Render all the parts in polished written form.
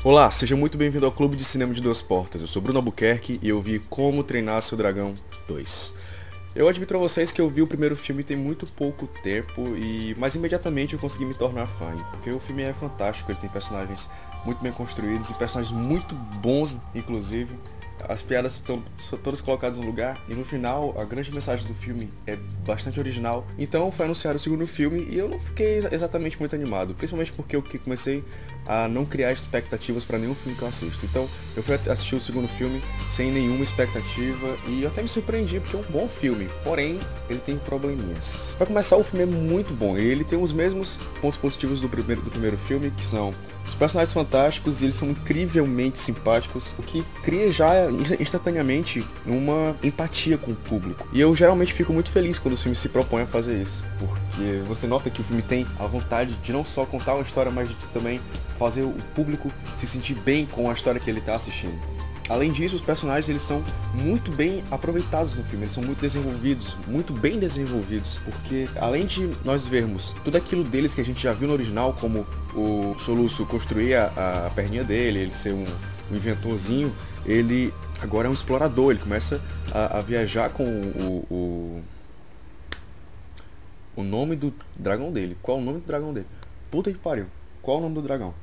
Olá, seja muito bem-vindo ao Clube de Cinema de Duas Portas. Eu sou Bruno Albuquerque e eu vi Como Treinar Seu Dragão 2. Eu admito a vocês que eu vi o primeiro filme tem muito pouco tempo, mas imediatamente eu consegui me tornar fã, porque o filme é fantástico, ele tem personagens muito bem construídos e personagens muito bons, inclusive. As piadas são todas colocadas no lugar e no final a grande mensagem do filme é bastante original. Então foi anunciado o segundo filme e eu não fiquei exatamente muito animado, principalmente porque eu comecei a não criar expectativas para nenhum filme que eu assisto. Então eu fui assistir o segundo filme sem nenhuma expectativa e eu até me surpreendi porque é um bom filme, porém ele tem probleminhas. Para começar, o filme é muito bom e ele tem os mesmos pontos positivos do primeiro filme, que são os personagens fantásticos e eles são incrivelmente simpáticos, o que cria já instantaneamente uma empatia com o público. E eu geralmente fico muito feliz quando o filme se propõe a fazer isso, porque você nota que o filme tem a vontade de não só contar uma história, mas de também fazer o público se sentir bem com a história que ele está assistindo. Além disso, os personagens eles são muito bem aproveitados no filme, eles são muito desenvolvidos, muito bem desenvolvidos, porque além de nós vermos tudo aquilo deles que a gente já viu no original, como o Soluço construir a perninha dele, ele ser um inventorzinho, ele agora é um explorador, ele começa a viajar com o nome do dragão dele. Qual é o nome do dragão dele? Puta que pariu. Qual é o nome do dragão?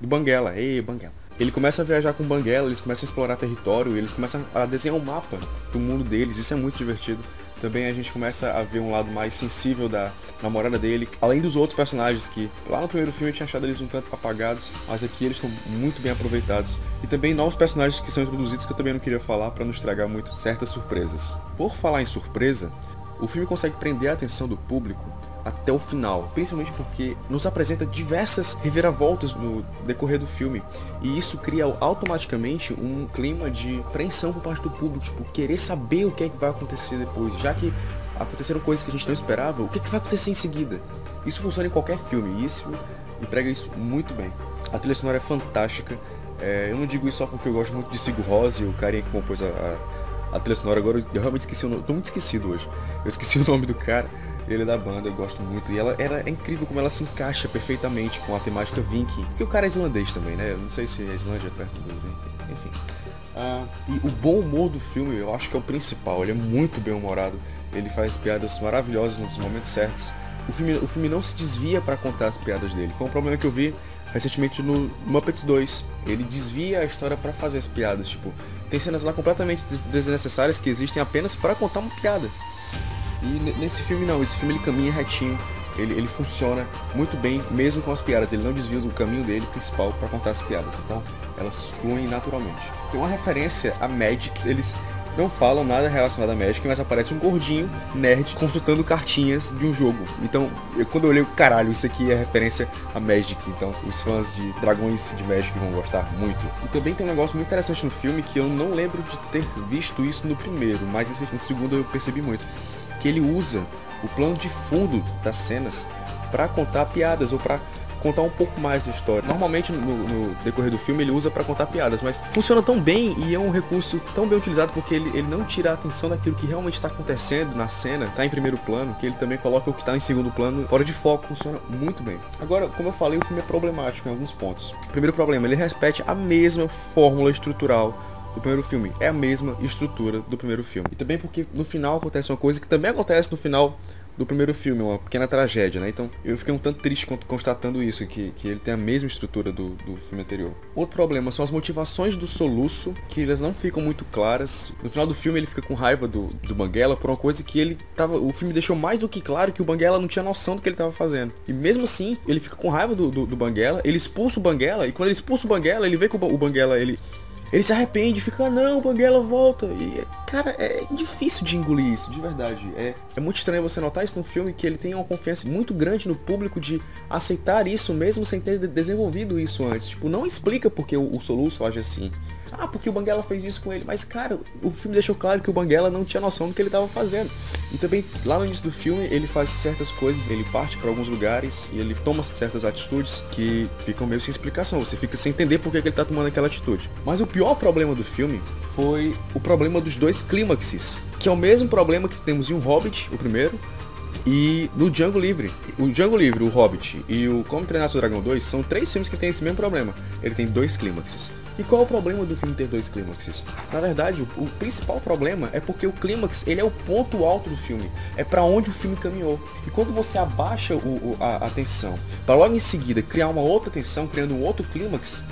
Do Banguela. Ei, Banguela. Ele começa a viajar com o Banguela, eles começam a explorar território, eles começam a desenhar um mapa do mundo deles, isso é muito divertido. Também a gente começa a ver um lado mais sensível da namorada dele, além dos outros personagens que lá no primeiro filme eu tinha achado eles um tanto apagados, mas aqui eles estão muito bem aproveitados. E também novos personagens que são introduzidos que eu também não queria falar para não estragar muito certas surpresas. Por falar em surpresa, o filme consegue prender a atenção do público até o final, principalmente porque nos apresenta diversas reviravoltas no decorrer do filme, e isso cria automaticamente um clima de apreensão por parte do público, tipo, querer saber o que é que vai acontecer depois, já que aconteceram coisas que a gente não esperava, o que é que vai acontecer em seguida. Isso funciona em qualquer filme, e isso emprega isso muito bem. A trilha sonora é fantástica, eu não digo isso só porque eu gosto muito de Sigur Rós e o carinha que compôs a trilha sonora. Agora eu realmente esqueci o nome, tô muito esquecido hoje, eu esqueci o nome do cara. Ele é da banda, eu gosto muito. E é incrível como ela se encaixa perfeitamente com a temática Viking. Porque o cara é islandês também, né? Eu não sei se a Islândia é perto do Viking. Enfim. E o bom humor do filme, eu acho que é o principal. Ele é muito bem humorado. Ele faz piadas maravilhosas nos momentos certos. O filme não se desvia para contar as piadas dele. Foi um problema que eu vi recentemente no Muppets 2. Ele desvia a história para fazer as piadas. Tipo, tem cenas lá completamente desnecessárias que existem apenas para contar uma piada. E nesse filme não, esse filme ele caminha retinho, ele funciona muito bem, mesmo com as piadas, ele não desvia do caminho dele principal para contar as piadas, então elas fluem naturalmente. Tem uma referência a Magic, eles não falam nada relacionado a Magic, mas aparece um gordinho nerd consultando cartinhas de um jogo. Então, quando eu olhei, caralho, isso aqui é referência a Magic, então os fãs de dragões de Magic vão gostar muito. E também tem um negócio muito interessante no filme que eu não lembro de ter visto isso no primeiro, mas no segundo eu percebi muito. Que ele usa o plano de fundo das cenas para contar piadas ou para contar um pouco mais da história. Normalmente no decorrer do filme ele usa para contar piadas, mas funciona tão bem e é um recurso tão bem utilizado porque ele não tira a atenção daquilo que realmente está acontecendo na cena, está em primeiro plano, que ele também coloca o que está em segundo plano fora de foco, funciona muito bem. Agora, como eu falei, o filme é problemático em alguns pontos. Primeiro problema, ele repete a mesma fórmula estrutural do primeiro filme, é a mesma estrutura do primeiro filme. E também porque no final acontece uma coisa que também acontece no final do primeiro filme, uma pequena tragédia, né? Então eu fiquei um tanto triste constatando isso, que ele tem a mesma estrutura do filme anterior. Outro problema são as motivações do Soluço, que elas não ficam muito claras. No final do filme ele fica com raiva do Banguela por uma coisa que o filme deixou mais do que claro que o Banguela não tinha noção do que ele estava fazendo. E mesmo assim, ele fica com raiva do Banguela, ele expulsa o Banguela, e quando ele expulsa o Banguela, ele vê que o Banguela, ele se arrepende, fica, não, o Banguela volta. E, cara, é difícil de engolir isso, de verdade. É muito estranho você notar isso num filme que ele tem uma confiança muito grande no público de aceitar isso mesmo sem ter desenvolvido isso antes. Tipo, não explica porque o Soluço age assim. Ah, porque o Banguela fez isso com ele. Mas, cara, o filme deixou claro que o Banguela não tinha noção do que ele estava fazendo. E também, lá no início do filme, ele faz certas coisas, ele parte para alguns lugares e ele toma certas atitudes que ficam meio sem explicação. Você fica sem entender por que ele tá tomando aquela atitude. Mas o pior problema do filme foi o problema dos dois clímaxes, que é o mesmo problema que temos em um Hobbit, o primeiro, E no Django Livre, o Hobbit e o Como Treinar Seu Dragão 2 são 3 filmes que têm esse mesmo problema. Ele tem 2 clímaxes. E qual é o problema do filme ter 2 clímaxes? Na verdade, o principal problema é porque o clímax, ele é o ponto alto do filme. É pra onde o filme caminhou. E quando você abaixa a tensão, pra logo em seguida criar uma outra tensão, criando um outro clímax,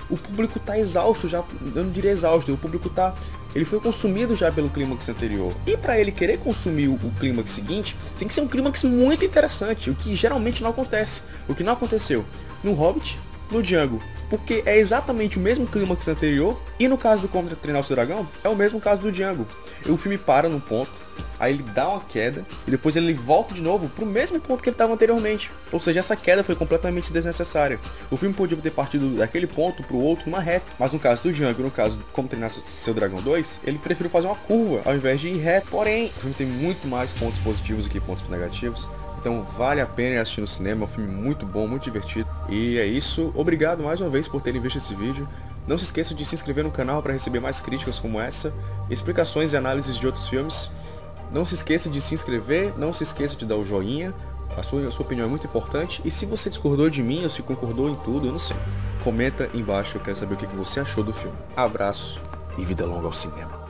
o público tá exausto já, eu não diria exausto, o público tá... Ele foi consumido já pelo clímax anterior. E pra ele querer consumir o clímax seguinte, tem que ser um clímax muito interessante, o que geralmente não acontece. O que não aconteceu no Hobbit, no Django, porque é exatamente o mesmo clímax anterior, e no caso do Como Treinar o Seu Dragão, é o mesmo caso do Django. O filme para num ponto, aí ele dá uma queda, e depois ele volta de novo pro mesmo ponto que ele estava anteriormente. Ou seja, essa queda foi completamente desnecessária. O filme podia ter partido daquele ponto pro outro numa reta, mas no caso do Django e no caso do Como Treinar Seu Dragão 2, ele preferiu fazer uma curva ao invés de ir reto. Porém, o filme tem muito mais pontos positivos do que pontos negativos. Então vale a pena assistir no cinema, é um filme muito bom, muito divertido. E é isso, obrigado mais uma vez por terem visto esse vídeo. Não se esqueça de se inscrever no canal para receber mais críticas como essa, explicações e análises de outros filmes. Não se esqueça de se inscrever, não se esqueça de dar o joinha, a sua opinião é muito importante. E se você discordou de mim ou se concordou em tudo, eu não sei, comenta embaixo, eu quero saber o que você achou do filme. Abraço e vida longa ao cinema.